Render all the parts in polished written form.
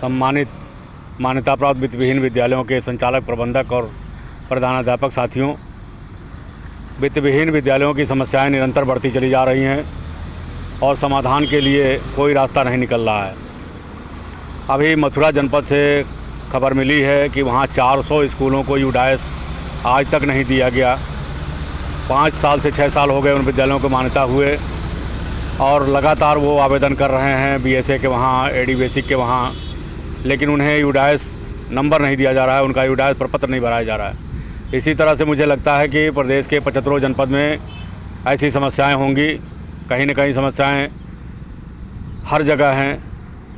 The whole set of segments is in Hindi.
सम्मानित मान्यता प्राप्त वित्तविहीन विद्यालयों के संचालक, प्रबंधक और प्रधानाध्यापक साथियों, वित्तविहीन विद्यालयों की समस्याएं निरंतर बढ़ती चली जा रही हैं और समाधान के लिए कोई रास्ता नहीं निकल रहा है। अभी मथुरा जनपद से खबर मिली है कि वहाँ 400 स्कूलों को यूडाइस आज तक नहीं दिया गया। 5 साल से 6 साल हो गए उन विद्यालयों को मान्यता हुए और लगातार वो आवेदन कर रहे हैं BSA के वहाँ, AD बेसिक के वहाँ, लेकिन उन्हें यूडाइस नंबर नहीं दिया जा रहा है, उनका यूडाइस प्रपत्र नहीं भराया जा रहा है। इसी तरह से मुझे लगता है कि प्रदेश के 75 जनपद में ऐसी समस्याएं होंगी। कहीं न कहीं समस्याएं हर जगह हैं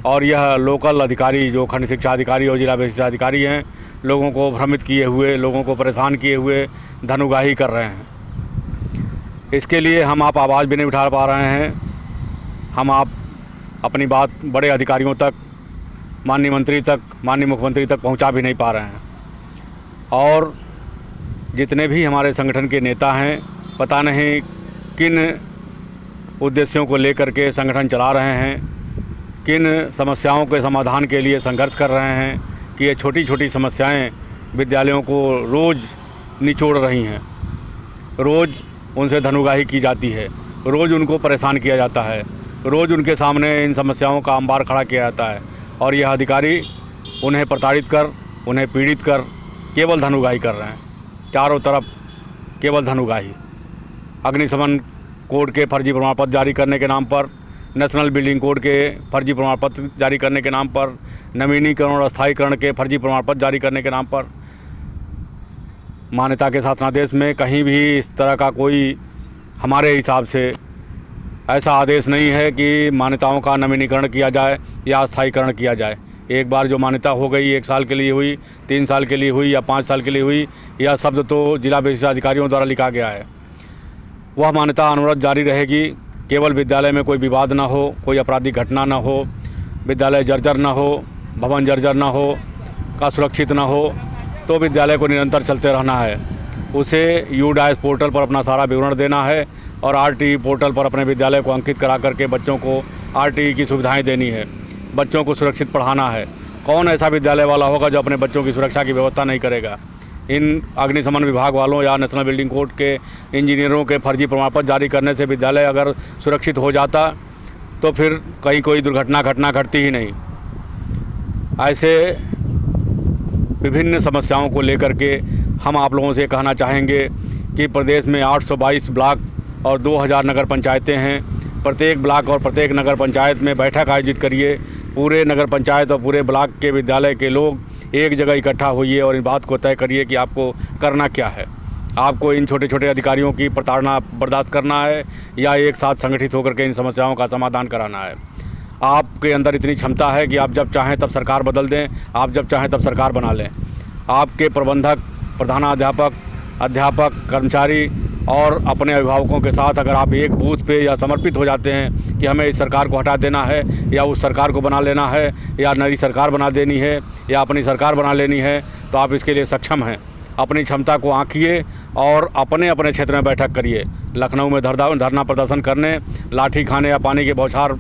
और यह लोकल अधिकारी, जो खंड शिक्षा अधिकारी और जिला शिक्षा अधिकारी हैं, लोगों को भ्रमित किए हुए, लोगों को परेशान किए हुए धन उगाही कर रहे हैं। इसके लिए हम आप आवाज़ भी नहीं उठा पा रहे हैं। हम आप अपनी बात बड़े अधिकारियों तक, माननीय मंत्री तक, माननीय मुख्यमंत्री तक पहुंचा भी नहीं पा रहे हैं। और जितने भी हमारे संगठन के नेता हैं, पता नहीं किन उद्देश्यों को लेकर के संगठन चला रहे हैं, किन समस्याओं के समाधान के लिए संघर्ष कर रहे हैं कि ये छोटी छोटी समस्याएं विद्यालयों को रोज़ निचोड़ रही हैं। रोज़ उनसे धन उगाही की जाती है, रोज़ उनको परेशान किया जाता है, रोज़ उनके सामने इन समस्याओं का अंबार खड़ा किया जाता है और यह अधिकारी उन्हें प्रताड़ित कर, उन्हें पीड़ित कर केवल धन उगाही कर रहे हैं। चारों तरफ केवल धन उगाही। अग्निशमन कोड के फर्जी प्रमाण पत्र जारी करने के नाम पर, नेशनल बिल्डिंग कोड के फर्जी प्रमाण पत्र जारी करने के नाम पर, नवीनीकरण और अस्थायीकरण के फर्जी प्रमाण पत्र जारी करने के नाम पर, मान्यता के शासनादेश में कहीं भी इस तरह का कोई हमारे हिसाब से ऐसा आदेश नहीं है कि मान्यताओं का नवीनीकरण किया जाए या अस्थायीकरण किया जाए। एक बार जो मान्यता हो गई, 1 साल के लिए हुई, 3 साल के लिए हुई या 5 साल के लिए हुई, यह शब्द तो जिला विशिष्ट अधिकारियों द्वारा लिखा गया है। वह मान्यता अनवरत जारी रहेगी। केवल विद्यालय में कोई विवाद ना हो, कोई आपराधिक घटना ना हो, विद्यालय जर्जर ना हो, भवन जर्जर ना हो, का सुरक्षित ना हो, तो विद्यालय को निरंतर चलते रहना है। उसे यूडाइस पोर्टल पर अपना सारा विवरण देना है और RTE पोर्टल पर अपने विद्यालय को अंकित करा करके बच्चों को RTE की सुविधाएं देनी है, बच्चों को सुरक्षित पढ़ाना है। कौन ऐसा विद्यालय वाला होगा जो अपने बच्चों की सुरक्षा की व्यवस्था नहीं करेगा? इन अग्निशमन विभाग वालों या नेशनल बिल्डिंग कोड के इंजीनियरों के फर्जी प्रमाण पत्र जारी करने से विद्यालय अगर सुरक्षित हो जाता तो फिर कहीं कोई दुर्घटना घटती ही नहीं। ऐसे विभिन्न समस्याओं को लेकर के हम आप लोगों से कहना चाहेंगे कि प्रदेश में 822 ब्लॉक और 2000 नगर पंचायतें हैं। प्रत्येक ब्लॉक और प्रत्येक नगर पंचायत में बैठक आयोजित करिए। पूरे नगर पंचायत और पूरे ब्लॉक के विद्यालय के लोग एक जगह इकट्ठा होइए और इस बात को तय करिए कि आपको करना क्या है। आपको इन छोटे छोटे अधिकारियों की प्रताड़ना बर्दाश्त करना है या एक साथ संगठित होकर के इन समस्याओं का समाधान कराना है। आपके अंदर इतनी क्षमता है कि आप जब चाहें तब सरकार बदल दें, आप जब चाहें तब सरकार बना लें। आपके प्रबंधक, प्रधानाध्यापक, अध्यापक, कर्मचारी और अपने अभिभावकों के साथ अगर आप एक बूथ पे या समर्पित हो जाते हैं कि हमें इस सरकार को हटा देना है या उस सरकार को बना लेना है या नई सरकार बना देनी है या अपनी सरकार बना लेनी है, तो आप इसके लिए सक्षम हैं। अपनी क्षमता को आंकिए और अपने अपने क्षेत्र में बैठक करिए। लखनऊ में धरना प्रदर्शन करने, लाठी खाने या पानी के बौछार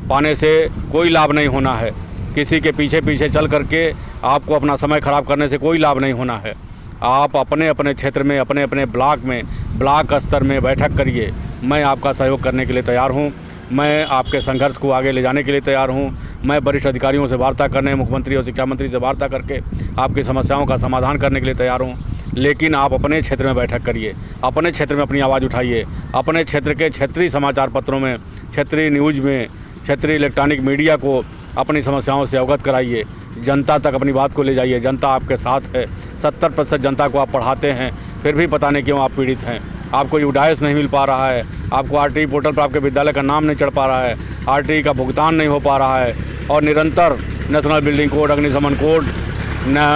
पाने से कोई लाभ नहीं होना है। किसी के पीछे पीछे चल करके आपको अपना समय ख़राब करने से कोई लाभ नहीं होना है। आप अपने अपने क्षेत्र में, अपने अपने ब्लॉक में, ब्लॉक स्तर में बैठक करिए। मैं आपका सहयोग करने के लिए तैयार हूँ। मैं आपके संघर्ष को आगे ले जाने के लिए तैयार हूँ। मैं वरिष्ठ अधिकारियों से वार्ता करने, मुख्यमंत्री और शिक्षा मंत्री से वार्ता करके आपकी समस्याओं का समाधान करने के लिए तैयार हूँ। लेकिन आप अपने क्षेत्र में बैठक करिए, अपने क्षेत्र में अपनी आवाज़ उठाइए, अपने क्षेत्र के क्षेत्रीय समाचार पत्रों में, क्षेत्रीय न्यूज़ में, क्षेत्रीय इलेक्ट्रॉनिक मीडिया को अपनी समस्याओं से अवगत कराइए। जनता तक अपनी बात को ले जाइए। जनता आपके साथ है। 70% जनता को आप पढ़ाते हैं, फिर भी पता नहीं क्यों आप पीड़ित हैं। आपको यूडाइस नहीं मिल पा रहा है, आपको RTE पोर्टल पर आपके विद्यालय का नाम नहीं चढ़ पा रहा है, RTE का भुगतान नहीं हो पा रहा है और निरंतर नेशनल बिल्डिंग कोड, अग्निशमन कोड,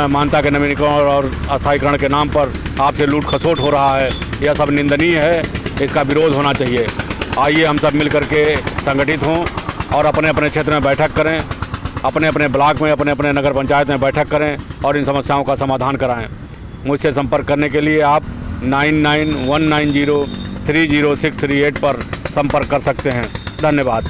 मान्यता के नवीनीकरण और अस्थायीकरण के नाम पर आपसे लूट खसोट हो रहा है। यह सब निंदनीय है, इसका विरोध होना चाहिए। आइए हम सब मिल करके संगठित हों और अपने अपने क्षेत्र में बैठक करें, अपने अपने ब्लॉक में, अपने अपने नगर पंचायत में बैठक करें और इन समस्याओं का समाधान कराएं। मुझसे संपर्क करने के लिए आप 9919030638 पर संपर्क कर सकते हैं। धन्यवाद।